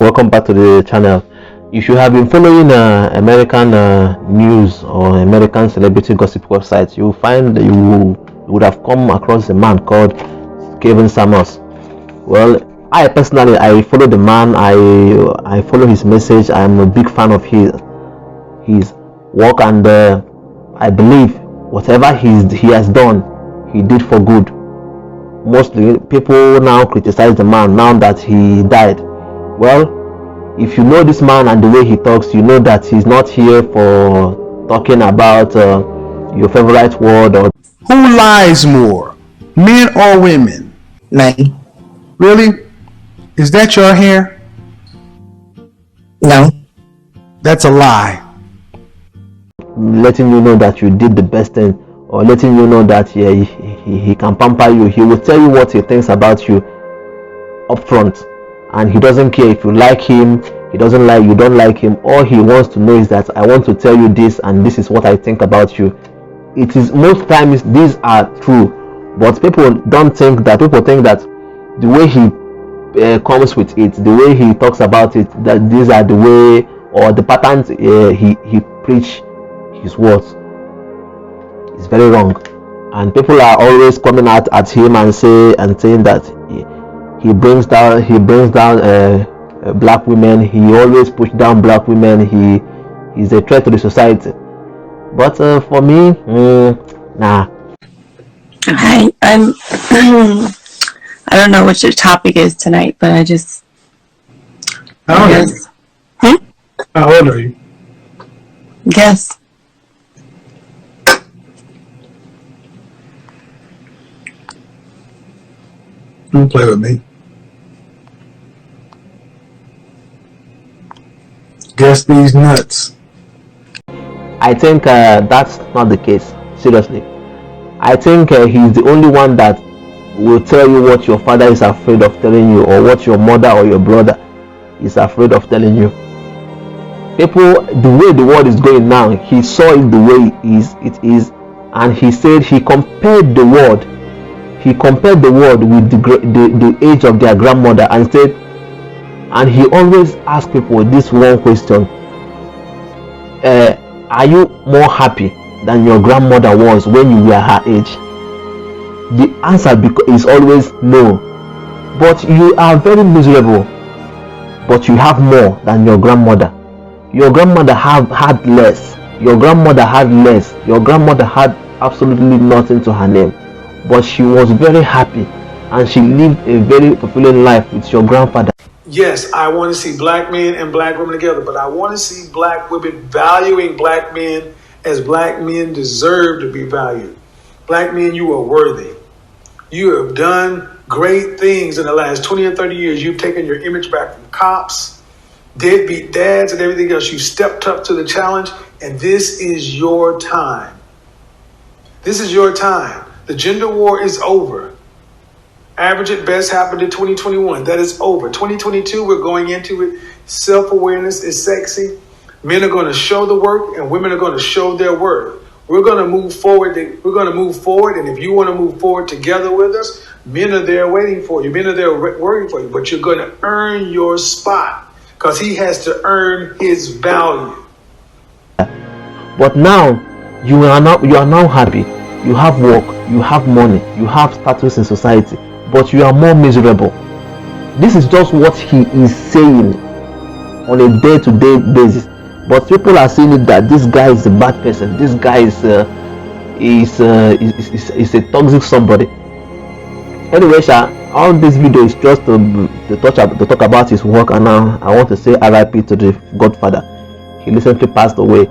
Welcome back to the channel. If you have been following American news or American celebrity gossip websites, you'll find that you would have come across a man called Kevin Samuels. Well, I personally follow the man. I follow his message. I'm a big fan of his work, and I believe whatever he has done, he did for good. Mostly people now criticize the man now that he died. Well, if you know this man and the way he talks, you know that he's not here for talking about your favorite word or who lies more, men or women? Men. Really? Is that your hair? No. That's a lie. letting you know that you did the best thing, or letting you know that he can pamper you. He will tell you what he thinks about you up front, and he doesn't care if you like him, he doesn't like you, don't like him. All he wants to know is that I want to tell you this, and this is what I think about you. It is most times these are true, but people don't think that. People think that the way he comes with it, the way he talks about it, that these are the way or the patterns he preach his words. It's very wrong, and people are always coming out at him and saying that he brings down black women. He always push down black women. He's a threat to the society. But for me, nah. Hi, I'm I don't know what your topic is tonight, but I just How old are you? How old are you? guess Don't play with me. Guess these nuts. I think that's not the case. Seriously, I think he's the only one that will tell you what your father is afraid of telling you, or what your mother or your brother is afraid of telling you. People, the way the world is going now, he saw it the way it is, and he said he compared the world with the age of their grandmother, and said, and he always asks people this one question: are you more happy than your grandmother was when you were her age? The answer is always no. But you are very miserable, but you have more than your grandmother. Your grandmother had less. Your grandmother had less. Your grandmother had absolutely nothing to her name, but she was very happy, and she lived a very fulfilling life with your grandfather. Yes, I want to see black men and black women together, but I want to see black women valuing black men as black men deserve to be valued. Black men, you are worthy. You have done great things in the last 20 or 30 years. You've taken your image back from cops, deadbeat dads, and everything else. You stepped up to the challenge, and this is your time. This is your time. The gender war is over. Average at best happened in 2021. That is over. 2022, we're going into it. Self-awareness is sexy. Men are going to show the work, and women are going to show their worth. We're going to move forward. We're going to move forward. And if you want to move forward together with us, men are there waiting for you. Men are there working for you. But you're going to earn your spot, because he has to earn his value. But now you are now happy. You have work, you have money, you have status in society, but you are more miserable. This is just what he is saying on a day-to-day basis. But people are saying it that this guy is a bad person. This guy is a toxic somebody. Anyway, all this video is just to talk about his work, and now I want to say RIP to the Godfather. He recently passed away.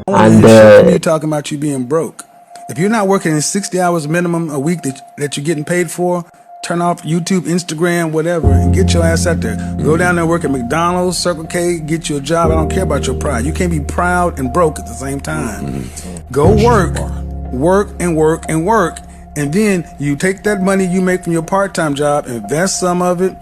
And you're talking about you being broke. If you're not working 60 hours minimum a week that you're getting paid for, turn off YouTube, Instagram, whatever, and get your ass out there. Go down there and work at McDonald's, Circle K, get you a job. I don't care about your pride. You can't be proud and broke at the same time. Go work, and then you take that money you make from your part-time job, invest some of it,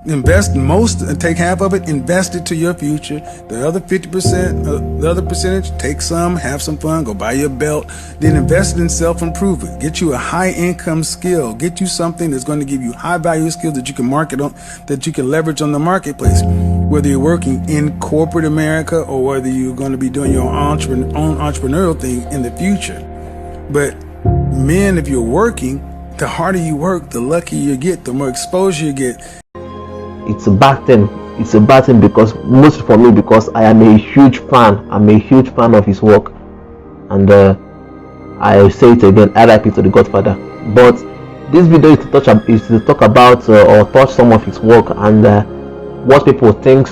Invest most and take half of it, invest it to your future. The other 50%, the other percentage, take some, have some fun, go buy you a belt, then invest in self-improvement. Get you a high income skill. Get you something that's going to give you high value skills that you can market on, that you can leverage on the marketplace. Whether you're working in corporate America or whether you're going to be doing your own entrepreneurial thing in the future. But men, if you're working, the harder you work, the luckier you get, the more exposure you get. It's a bad thing. It's a bad thing because most for me, because I am a huge fan. I'm a huge fan of his work, and I say it again, RIP to the Godfather. But this video is to talk about or touch some of his work and what people think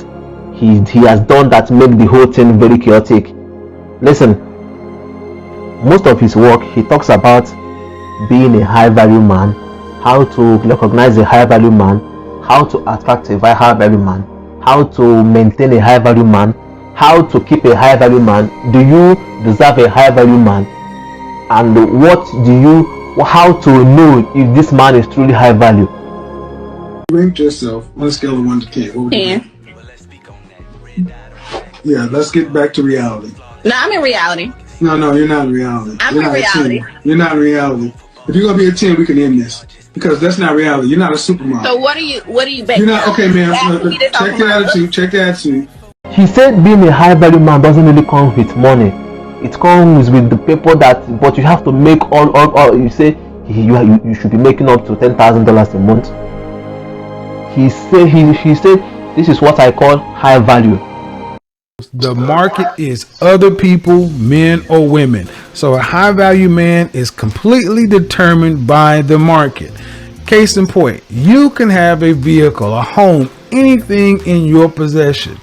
he has done that make the whole thing very chaotic. Listen, most of his work he talks about being a high value man, how to recognize a high value man, how to attract a high value man, how to maintain a high value man, how to keep a high value man. Do you deserve a high value man? And how to know if this man is truly high value? Rank yourself on a scale of 1 to 10. What would you do? Yeah, let's get back to reality. No, I'm in reality. No, you're not in reality. I'm in reality. You're not in reality. If you're gonna be a 10, we can end this. Because that's not reality. You're not a supermodel. So what are you basing? You're not okay, man. Check the attitude. Check the attitude. He said being a high value man doesn't really come with money. It comes with the people but you have to make all you say you should be making up to $10,000 a month. He said this is what I call high value. The market is other people, men or women. So a high value man is completely determined by the market. Case in point, you can have a vehicle, a home, anything in your possession.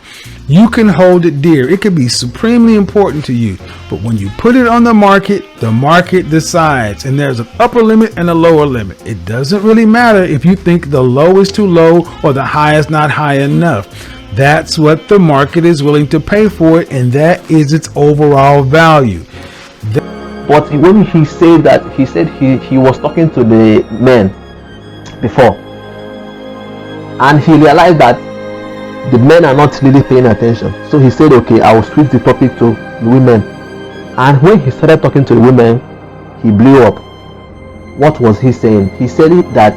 You can hold it dear. It can be supremely important to you. But when you put it on the market decides. And there's an upper limit and a lower limit. It doesn't really matter if you think the low is too low or the high is not high enough. That's what the market is willing to pay for it, and that is its overall value. But when he said that, he said he was talking to the men before, and he realized that the men are not really paying attention. So he said, okay, I will switch the topic to the women. And when he started talking to the women, he blew up. What was he saying? He said that,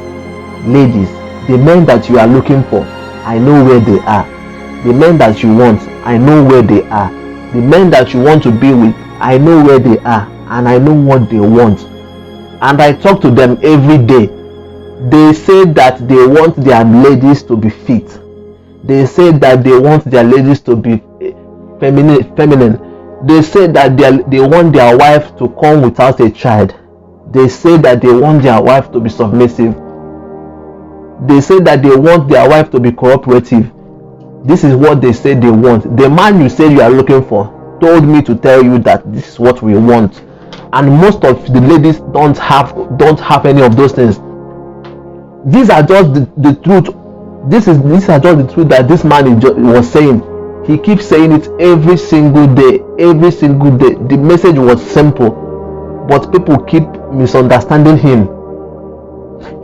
ladies, the men that you are looking for, I know where they are. The men that you want, I know where they are. The men that you want to be with, I know where they are, and I know what they want. And I talk to them every day. They say that they want their ladies to be fit. They say that they want their ladies to be feminine. They say that they want their wife to come without a child. They say that they want their wife to be submissive. They say that they want their wife to be cooperative. This is what they say they want. The man you said you are looking for told me to tell you that this is what we want. And most of the ladies don't have any of those things. These are just the truth. These are just the truth that this man was saying. He keeps saying it every single day. Every single day. The message was simple, but people keep misunderstanding him.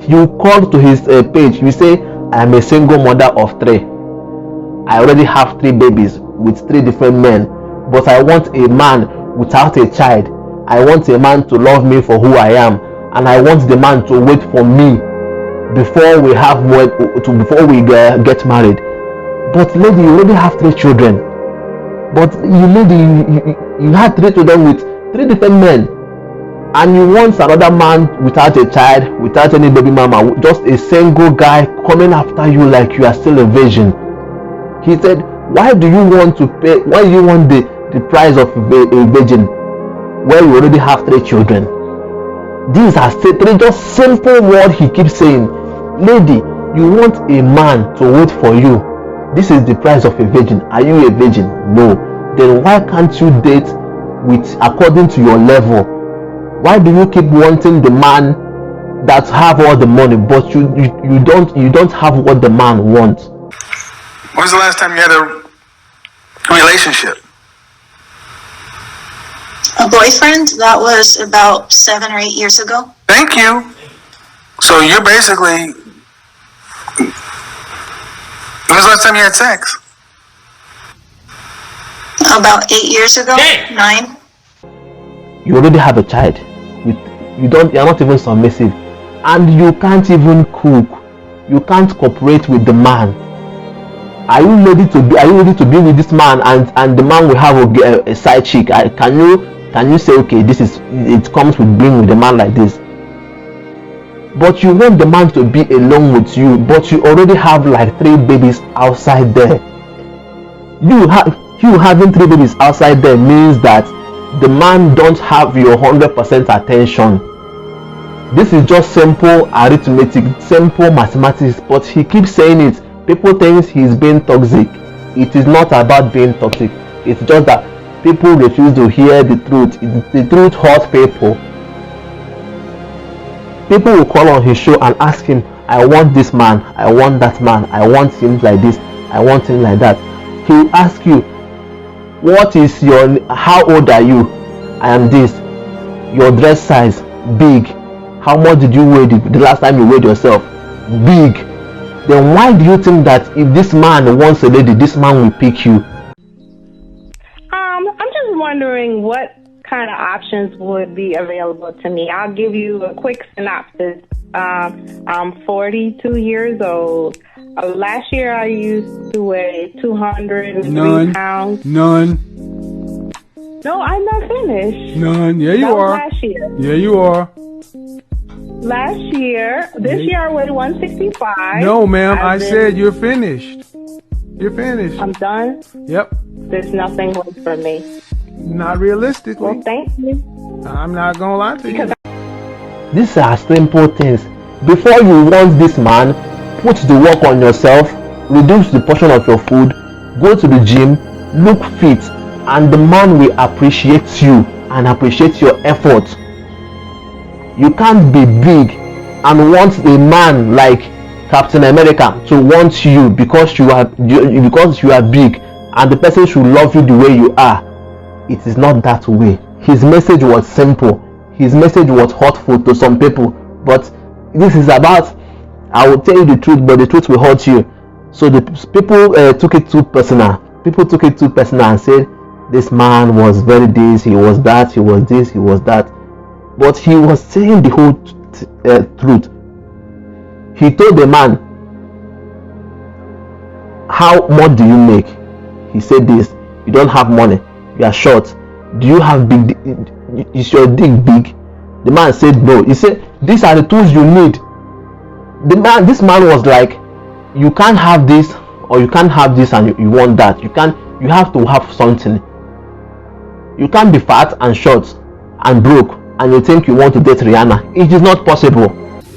You call to his page, you say, I am a single mother of 3. I already have 3 babies with 3 different men, but I want a man without a child. I want a man to love me for who I am, and I want the man to wait for me before we get married. But lady, you already have 3 children. But you had 3 children with 3 different men, and you want another man without a child, without any baby mama, just a single guy coming after you like you are still a virgin. He said, why do you want the price of a virgin when you already have 3 children? These are 3 just simple words he keeps saying. Lady, you want a man to wait for you. This is the price of a virgin. Are you a virgin? No. Then why can't you date according to your level? Why do you keep wanting the man that have all the money, but you don't have what the man wants? When's the last time you had a relationship? A boyfriend? That was about 7 or 8 years ago. Thank you. So you're basically When's the last time you had sex? About 8 years ago. 9. You already have a child. You're not even submissive, and you can't even cook. You can't cooperate with the man. Are you ready to be with this man, and the man will have a side chick? Can you say, okay, it comes with being with a man like this? But you want the man to be alone with you, but you already have like 3 babies outside there. You having 3 babies outside there means that the man don't have your 100% attention. This is just simple arithmetic, simple mathematics, but he keeps saying it. People think he's being toxic. It is not about being toxic. It's just that people refuse to hear the truth. The truth hurts people. People will call on his show and ask him, I want this man, I want that man, I want him like this, I want him like that. He will ask you, how old are you? I am this. Your dress size, big. How much did you weigh the last time you weighed yourself? Big. Then why do you think that if this man wants a lady, this man will pick you? I'm just wondering what kind of options would be available to me. I'll give you a quick synopsis. I'm 42 years old. Last year I used to weigh 203 pounds. None. No, I'm not finished. None. Yeah, you That was are. last year. Yeah, you are. This year I weighed 165. No, ma'am. I said you're finished. You're finished. I'm done. Yep. There's nothing left for me. Not realistically. Well, thank you. I'm not gonna lie to you. These are simple things. Before you want this man, put the work on yourself, reduce the portion of your food, go to the gym, look fit, and the man will appreciate you and appreciate your effort. You can't be big and want a man like Captain America to want you because you are big, and the person should love you the way you are. It is not that way. His message was simple. His message was hurtful to some people, but this is about, I will tell you the truth, but the truth will hurt you. So the people took it too personal. People took it too personal and said, this man was very this, he was that, he was this, he was that. But he was saying the whole truth. He told the man, how much do you make? He said this, you don't have money, you are short. Do you have big, is your dick big? The man said no. He said, these are the tools you need. This man was like, you can't have this, or you can't have this and you want that. You have to have something. You can't be fat and short and broke and you think you want to date Rihanna. It is not possible.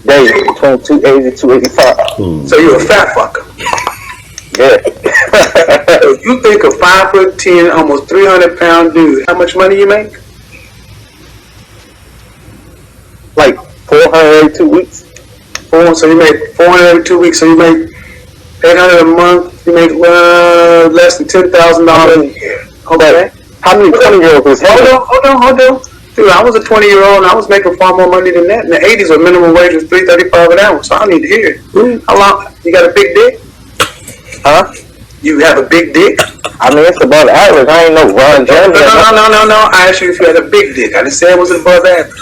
There you between 280 285. So you're a fat fucker. Yeah. So you think a 5'10", almost 300-pound dude, how much money you make? Like 400 every 2 weeks. So you make 400 every 2 weeks. So you make 800 a month. You make less than $10,000 a year. Okay. How many 20-year-olds is Hold on. Dude, I was a 20-year-old and I was making far more money than that. In the 80s, the minimum wage was $3.35 an hour. So I need to hear it. How long? You got a big dick? Huh? You have a big dick? I mean, it's above average. I ain't no Ron Jeremy. No. I asked you if you had a big dick. I didn't say it was above average.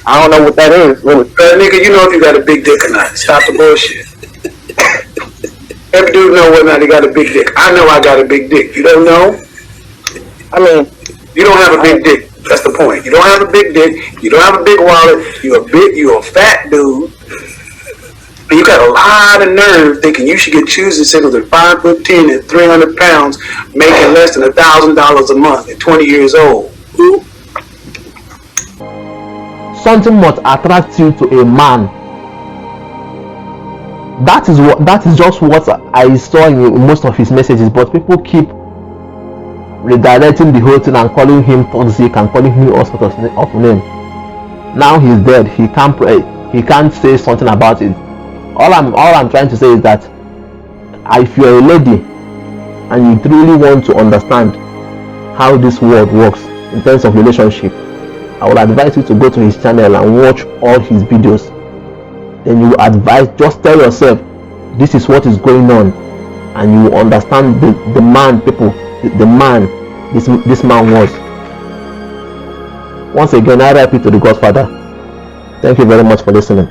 I don't know what that is. Really. Nigga, you know if you got a big dick or not. Stop the bullshit. Every dude know whether or not he got a big dick. I know I got a big dick. You don't know? I mean, you don't have a big dick. That's the point. You don't have a big dick. You don't have a big wallet. You're a fat dude. And you got a lot of nerve thinking you should get choosing singles at 5'10" and 300 pounds, making less than $1,000 a month at 20 years old. Ooh. Something must attract you to a man. That is just what I saw in most of his messages, but people keep redirecting the whole thing and calling him toxic and calling him all sorts of names. Now he's dead. He can't pray. He can't say something about it. All I'm trying to say is that if you're a lady and you truly want to understand how this world works in terms of relationship, I would advise you to go to his channel and watch all his videos. Then you advise, just tell yourself, this is what is going on. and you will understand the man the man this man was. Once again, RIP to the Godfather. Thank you very much for listening.